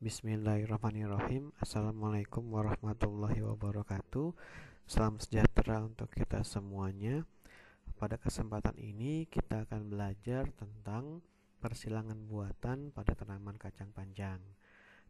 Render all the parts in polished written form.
Bismillahirrahmanirrahim. Assalamualaikum warahmatullahi wabarakatuh. Salam sejahtera untuk kita semuanya. Pada kesempatan ini kita akan belajar tentang persilangan buatan pada tanaman kacang panjang.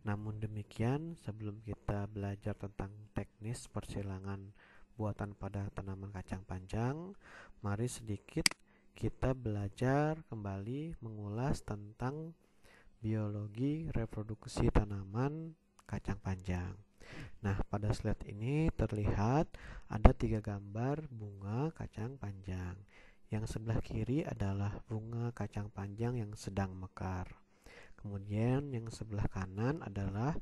Namun demikian, sebelum kita belajar tentang teknis persilangan buatan pada tanaman kacang panjang, mari sedikit kita belajar kembali mengulas tentang biologi reproduksi tanaman kacang panjang. Nah, pada slide ini terlihat ada 3 gambar bunga kacang panjang. Yang sebelah kiri adalah bunga kacang panjang yang sedang mekar. Kemudian yang sebelah kanan adalah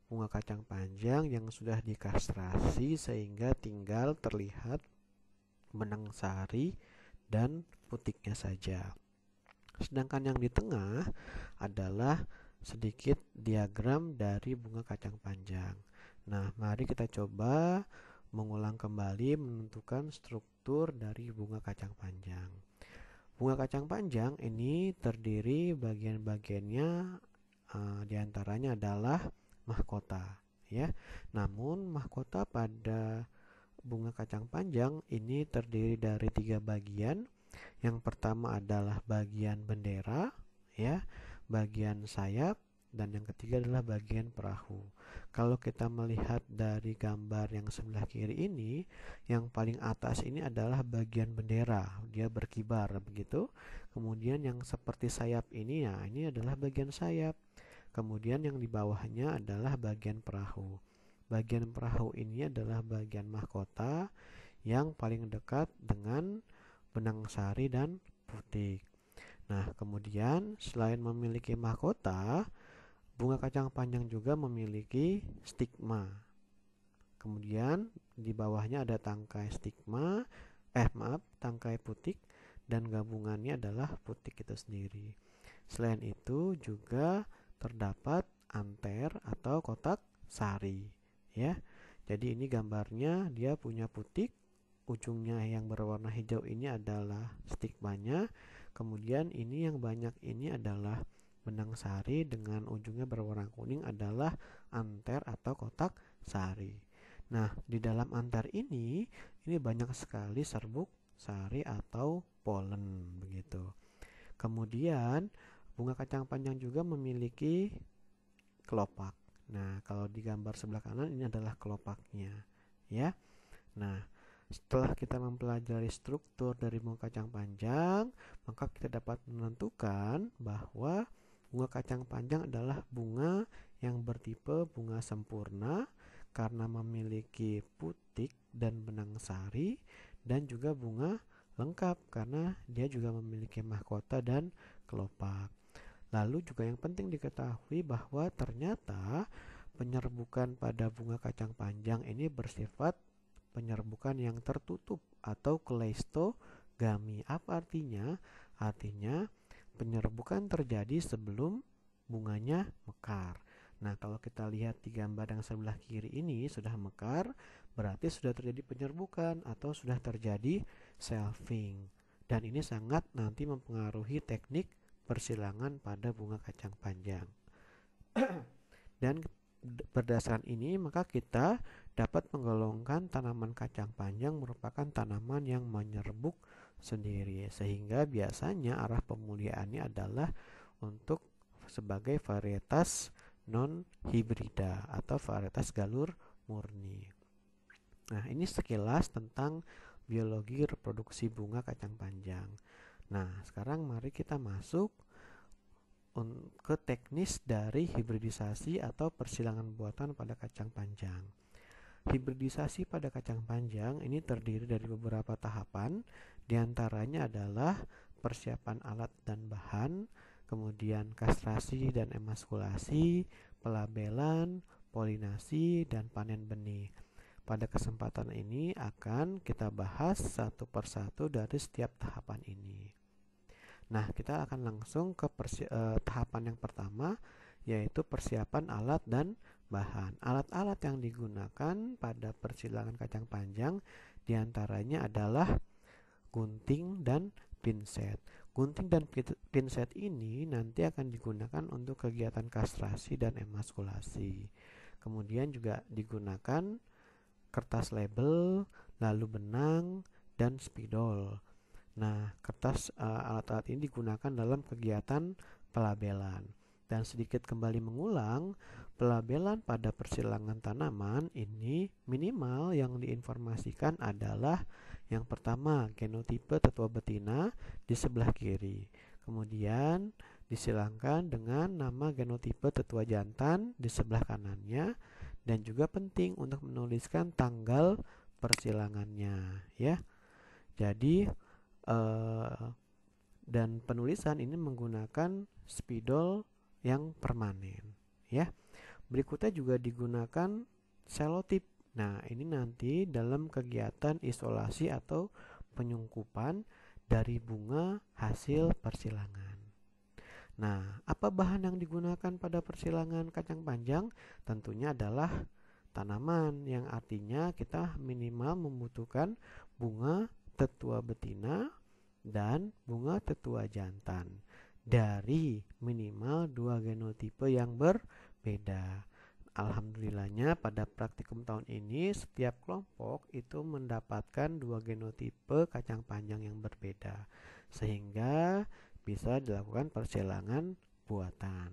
bunga kacang panjang yang sudah dikastrasi sehingga tinggal terlihat benang sari dan putiknya saja. Sedangkan yang di tengah adalah sedikit diagram dari bunga kacang panjang. Nah, mari kita coba mengulang kembali menentukan struktur dari bunga kacang panjang. Bunga kacang panjang ini terdiri bagian-bagiannya diantaranya adalah mahkota, ya. Namun mahkota pada bunga kacang panjang ini terdiri dari 3 bagian. Yang pertama adalah bagian bendera, ya, bagian sayap, dan yang ketiga adalah bagian perahu. Kalau kita melihat dari gambar yang sebelah kiri ini, yang paling atas ini adalah bagian bendera, dia berkibar begitu. Kemudian yang seperti sayap ini, ya, ini adalah bagian sayap. Kemudian yang di bawahnya adalah bagian perahu. Bagian perahu ini adalah bagian mahkota yang paling dekat dengan benang sari dan putik. Nah, kemudian selain memiliki mahkota, bunga kacang panjang juga memiliki stigma. Kemudian di bawahnya ada tangkai tangkai putik, dan gabungannya adalah putik itu sendiri. Selain itu juga terdapat anter atau kotak sari, ya. Jadi ini gambarnya, dia punya putik. Ujungnya yang berwarna hijau ini adalah stigmanya. Kemudian ini yang banyak ini adalah benang sari, dengan ujungnya berwarna kuning adalah anter atau kotak sari. Nah, di dalam anter ini banyak sekali serbuk sari atau polen begitu. Kemudian bunga kacang panjang juga memiliki kelopak. Nah, kalau di gambar sebelah kanan ini adalah kelopaknya, ya. Nah, setelah kita mempelajari struktur dari bunga kacang panjang, maka kita dapat menentukan bahwa bunga kacang panjang adalah bunga yang bertipe bunga sempurna karena memiliki putik dan benang sari, dan juga bunga lengkap karena dia juga memiliki mahkota dan kelopak. Lalu juga yang penting diketahui bahwa ternyata penyerbukan pada bunga kacang panjang ini bersifat penyerbukan yang tertutup atau kleistogami. Apa artinya? Artinya penyerbukan terjadi sebelum bunganya mekar. Nah, kalau kita lihat di gambar yang sebelah kiri ini sudah mekar, berarti sudah terjadi penyerbukan atau sudah terjadi selfing. Dan ini sangat nanti mempengaruhi teknik persilangan pada bunga kacang panjang. Dan berdasarkan ini maka kita dapat menggolongkan tanaman kacang panjang merupakan tanaman yang menyerbuk sendiri, sehingga biasanya arah pemuliaannya adalah untuk sebagai varietas non-hibrida atau varietas galur murni. Nah, ini sekilas tentang biologi reproduksi bunga kacang panjang. Nah, sekarang mari kita masuk ke teknis dari hibridisasi atau persilangan buatan pada kacang panjang. Hibridisasi pada kacang panjang ini terdiri dari beberapa tahapan, diantaranya adalah persiapan alat dan bahan, kemudian kastrasi dan emaskulasi, pelabelan, polinasi, dan panen benih. Pada kesempatan ini akan kita bahas satu persatu dari setiap tahapan ini. Nah, kita akan langsung ke tahapan yang pertama, yaitu persiapan alat dan bahan. Alat-alat yang digunakan pada persilangan kacang panjang diantaranya adalah gunting dan pinset. gunting dan pinset ini nanti akan digunakan untuk kegiatan kastrasi dan emaskulasi. Kemudian juga digunakan kertas label, lalu benang, dan spidol. Nah, alat-alat ini digunakan dalam kegiatan pelabelan. Dan sedikit kembali mengulang, pelabelan pada persilangan tanaman ini minimal yang diinformasikan adalah yang pertama, genotipe tetua betina di sebelah kiri. Kemudian disilangkan dengan nama genotipe tetua jantan di sebelah kanannya, dan juga penting untuk menuliskan tanggal persilangannya, ya. Jadi dan penulisan ini menggunakan spidol yang permanen, ya. Berikutnya juga digunakan selotip. Nah, ini nanti dalam kegiatan isolasi atau penyungkupan dari bunga hasil persilangan. Nah, apa bahan yang digunakan pada persilangan kacang panjang? Tentunya adalah tanaman, yang artinya kita minimal membutuhkan bunga tetua betina dan bunga tetua jantan dari minimal 2 genotipe yang berbeda. Alhamdulillahnya pada praktikum tahun ini setiap kelompok itu mendapatkan 2 genotipe kacang panjang yang berbeda, sehingga bisa dilakukan persilangan buatan.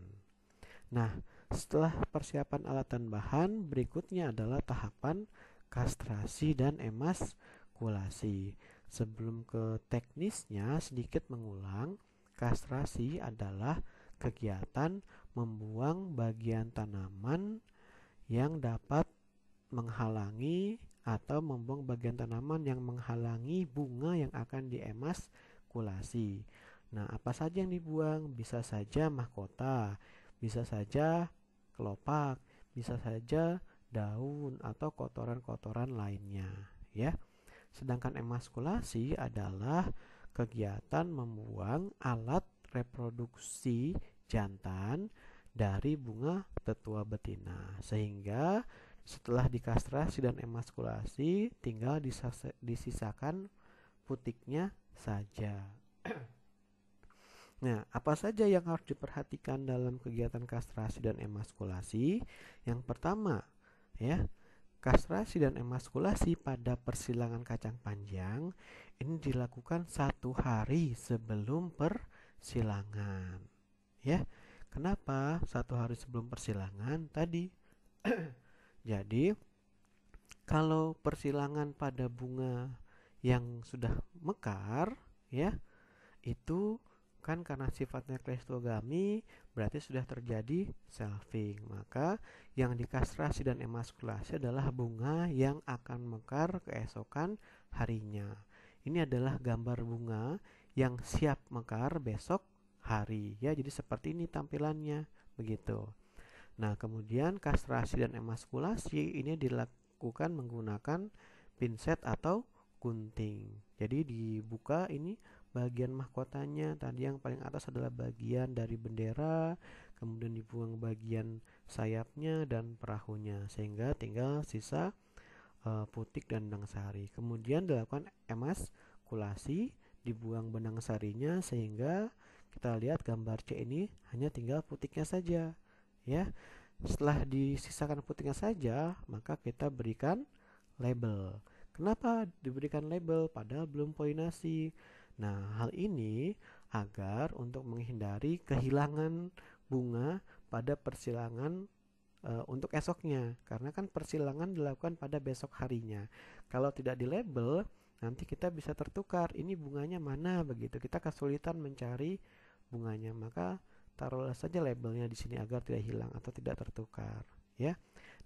Nah, setelah persiapan alat dan bahan, berikutnya adalah tahapan kastrasi dan emaskulasi. Sebelum ke teknisnya, sedikit mengulang. Kastrasi adalah kegiatan membuang bagian tanaman yang dapat menghalangi atau membuang bagian tanaman yang menghalangi bunga yang akan diemaskulasi. Nah, apa saja yang dibuang? Bisa saja mahkota, bisa saja kelopak, bisa saja daun atau kotoran-kotoran lainnya, ya. Sedangkan emaskulasi adalah kegiatan membuang alat reproduksi jantan dari bunga tetua betina, sehingga setelah dikastrasi dan emaskulasi tinggal disisakan putiknya saja. Nah, apa saja yang harus diperhatikan dalam kegiatan kastrasi dan emaskulasi? Yang pertama, ya, kastrasi dan emaskulasi pada persilangan kacang panjang ini dilakukan 1 hari sebelum persilangan, ya. Kenapa 1 hari sebelum persilangan tadi? Jadi kalau persilangan pada bunga yang sudah mekar, ya, itu kan karena sifatnya kleistogami berarti sudah terjadi selfing. Maka yang dikastrasi dan emaskulasi adalah bunga yang akan mekar keesokan harinya. Ini adalah gambar bunga yang siap mekar besok hari, ya. Jadi seperti ini tampilannya, begitu. Nah, kemudian kastrasi dan emaskulasi ini dilakukan menggunakan pinset atau gunting. Jadi dibuka ini bagian mahkotanya. Tadi yang paling atas adalah bagian dari bendera, kemudian dibuang bagian sayapnya dan perahunya, sehingga tinggal sisa putik dan benang sari. Kemudian dilakukan emaskulasi, dibuang benang sarinya, sehingga kita lihat gambar C ini hanya tinggal putiknya saja, ya. Setelah disisakan putiknya saja, maka kita berikan label. Kenapa diberikan label padahal belum polinasi? Nah, hal ini agar untuk menghindari kehilangan bunga pada persilangan untuk esoknya, karena kan persilangan dilakukan pada besok harinya. Kalau tidak dilabel, nanti kita bisa tertukar, ini bunganya mana, begitu. Kita kesulitan mencari bunganya, maka taruhlah saja labelnya di sini agar tidak hilang atau tidak tertukar, ya.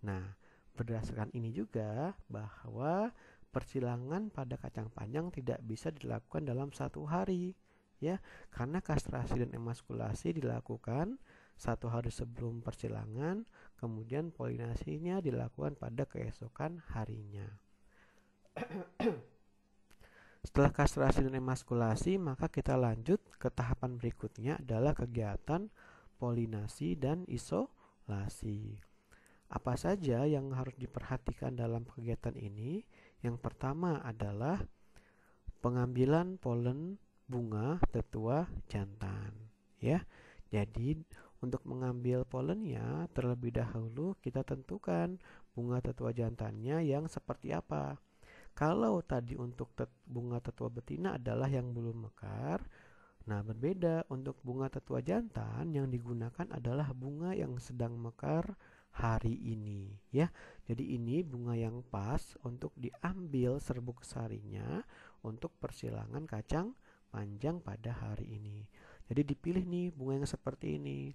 Nah, berdasarkan ini juga bahwa persilangan pada kacang panjang tidak bisa dilakukan dalam 1 hari, ya, karena kastrasi dan emaskulasi dilakukan 1 hari sebelum persilangan, kemudian polinasinya dilakukan pada keesokan harinya. Setelah kastrasi dan emaskulasi, maka kita lanjut ke tahapan berikutnya adalah kegiatan polinasi dan isolasi. Apa saja yang harus diperhatikan dalam kegiatan ini? Yang pertama adalah pengambilan polen bunga tetua jantan, ya. Jadi untuk mengambil polennya terlebih dahulu kita tentukan bunga tetua jantannya yang seperti apa. Kalau tadi untuk bunga tetua betina adalah yang belum mekar, nah berbeda untuk bunga tetua jantan yang digunakan adalah bunga yang sedang mekar hari ini, ya. Jadi ini bunga yang pas untuk diambil serbuk sarinya untuk persilangan kacang panjang pada hari ini. Jadi dipilih nih bunga yang seperti ini.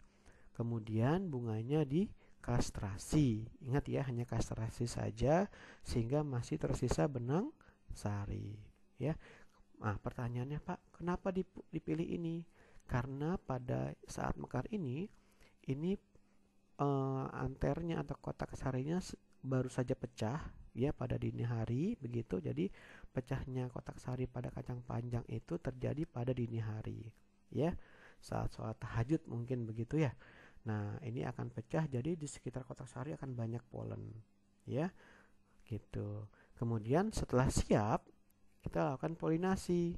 Kemudian bunganya dikastrasi. Ingat ya, hanya kastrasi saja sehingga masih tersisa benang sari, ya. Nah, pertanyaannya, Pak, kenapa dipilih ini? Karena pada saat mekar ini anternya atau kotak sarinya baru saja pecah, ya, pada dini hari begitu. Jadi pecahnya kotak sari pada kacang panjang itu terjadi pada dini hari, ya, saat sholat tahajud mungkin begitu ya. Nah, ini akan pecah, jadi di sekitar kotak sari akan banyak polen, ya, gitu. Kemudian setelah siap, kita lakukan polinasi.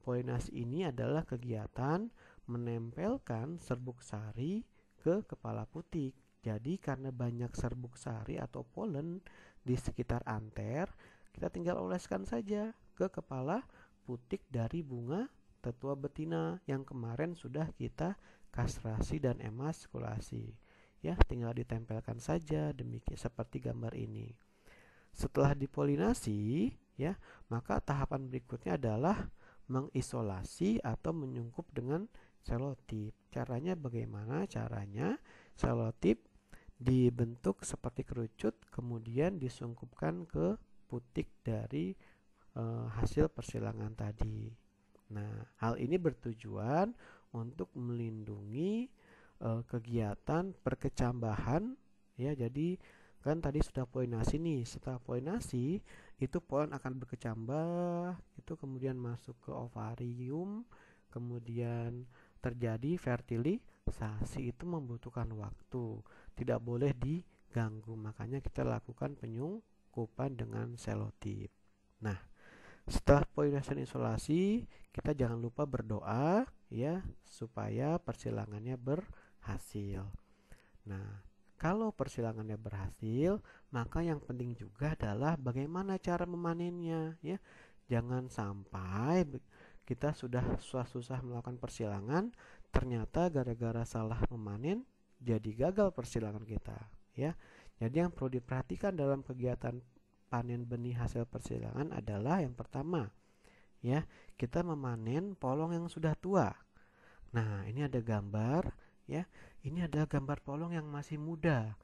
Polinasi ini adalah kegiatan menempelkan serbuk sari ke kepala putik. Jadi karena banyak serbuk sari atau polen di sekitar anter, kita tinggal oleskan saja ke kepala putik dari bunga tetua betina yang kemarin sudah kita kastrasi dan emaskulasi. Ya, tinggal ditempelkan saja demikian seperti gambar ini. Setelah dipolinasi, ya, maka tahapan berikutnya adalah mengisolasi atau menyungkup dengan selotip. Caranya bagaimana? Caranya selotip dibentuk seperti kerucut, kemudian disungkupkan ke putik dari hasil persilangan tadi. Nah, hal ini bertujuan untuk melindungi kegiatan perkecambahan, ya. Jadi kan tadi sudah polinasi nih. Setelah polinasi itu polen akan berkecambah, itu kemudian masuk ke ovarium, kemudian terjadi fertilisasi. Itu membutuhkan waktu, tidak boleh diganggu, makanya kita lakukan penyungkupan dengan selotip. Nah, setelah polinasi dan isolasi, kita jangan lupa berdoa, ya, supaya persilangannya berhasil. Nah, kalau persilangannya berhasil, maka yang penting juga adalah bagaimana cara memanennya, ya. Jangan sampai kita sudah susah-susah melakukan persilangan, ternyata gara-gara salah memanen jadi gagal persilangan kita, ya. Jadi yang perlu diperhatikan dalam kegiatan panen benih hasil persilangan adalah yang pertama, ya, kita memanen polong yang sudah tua. Nah, ini ada gambar, ya. Ini adalah gambar polong yang masih muda.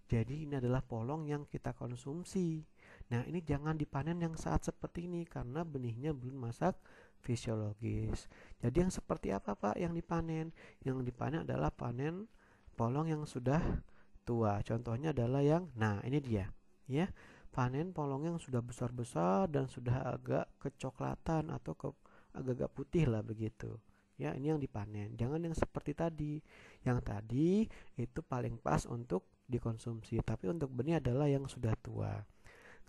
Jadi ini adalah polong yang kita konsumsi. Nah, ini jangan dipanen yang saat seperti ini karena benihnya belum masak fisiologis. Jadi yang seperti apa, Pak, yang dipanen? Yang dipanen adalah panen polong yang sudah tua. Contohnya adalah nah, ini dia, ya. Panen polong yang sudah besar-besar dan sudah agak kecoklatan atau agak-agak putih lah begitu. Ya, ini yang dipanen. Jangan yang seperti tadi. Yang tadi itu paling pas untuk dikonsumsi, tapi untuk benih adalah yang sudah tua.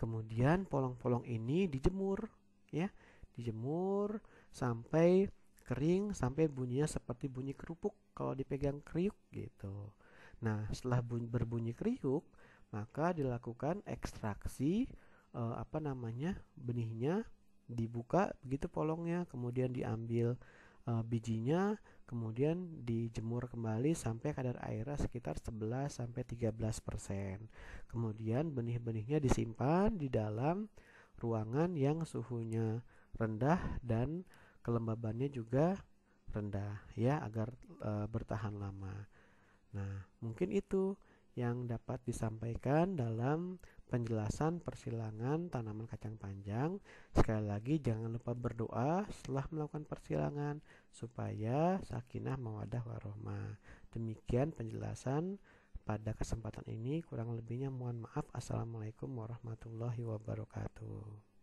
Kemudian polong-polong ini dijemur, ya. Dijemur sampai kering, sampai bunyinya seperti bunyi kerupuk kalau dipegang kriuk gitu. Nah, setelah berbunyi kriuk, maka dilakukan ekstraksi benihnya, dibuka begitu polongnya, kemudian diambil bijinya, kemudian dijemur kembali sampai kadar airnya sekitar 11-13%. Kemudian benih-benihnya disimpan di dalam ruangan yang suhunya rendah dan kelembabannya juga rendah, ya, agar bertahan lama. Nah, mungkin itu yang dapat disampaikan dalam penjelasan persilangan tanaman kacang panjang. Sekali lagi jangan lupa berdoa setelah melakukan persilangan supaya sakinah mawaddah warohmah. Demikian penjelasan pada kesempatan ini, kurang lebihnya mohon maaf. Assalamualaikum warahmatullahi wabarakatuh.